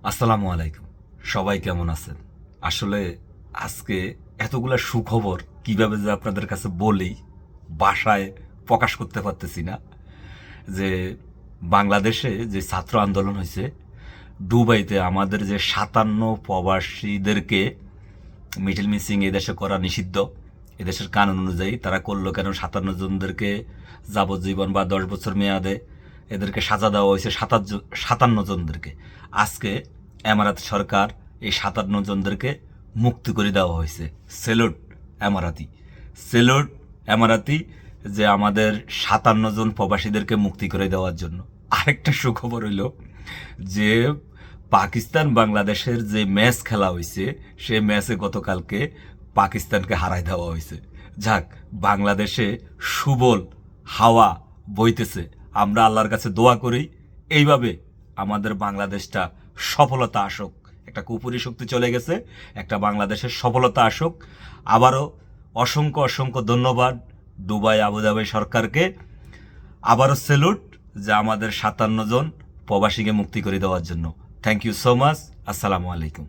আসসালামু আলাইকুম। সবাই কেমন আছেন? আসলে আজকে এতগুলা সুখবর কিভাবে যে আপনাদের কাছে বলি, ভাষায় প্রকাশ করতে পারতেছি না। যে বাংলাদেশে যে ছাত্র আন্দোলন হয়েছে, দুবাইতে আমাদের যে ৫৭ প্রবাসীদেরকে মিডিল মিসিং এদেশে করা নিষিদ্ধ। এদেশের কানুন অনুযায়ী তারা করলো কেন? ৫৭ জনদেরকে যাবজ্জীবন বা ১০ বছর মেয়াদে এদেরকে সাজা দেওয়া হয়েছে ৫৭ জনদেরকে। আজকে এমারাত সরকার এই ৫৭ জনদেরকে মুক্তি করে দেওয়া হয়েছে। সেলুট এমারাতি, সেলুট এমারাতি, যে আমাদের ৫৭ জন প্রবাসীদেরকে মুক্তি করে দেওয়ার জন্য। আরেকটা সুখবর হইল যে পাকিস্তান বাংলাদেশের যে ম্যাচ খেলা হয়েছে, সে ম্যাচে গতকালকে পাকিস্তানকে হারাই দেওয়া হয়েছে। যাক, বাংলাদেশে সুবল হাওয়া বইতেছে। আমরা আল্লাহর কাছে দোয়া করি এইভাবে আমাদের বাংলাদেশটা সফলতা আসুক। একটা কুপুরি শক্তি চলে গেছে, একটা বাংলাদেশের সফলতা আসুক। আবারও অসংখ্য অসংখ্য ধন্যবাদ দুবাই আবুধাবি সরকারকে। আবারও সেলুট যে আমাদের ৫৭ জন প্রবাসীকে মুক্তি করে দেওয়ার জন্য। Thank you so much. আসসালামু আলাইকুম।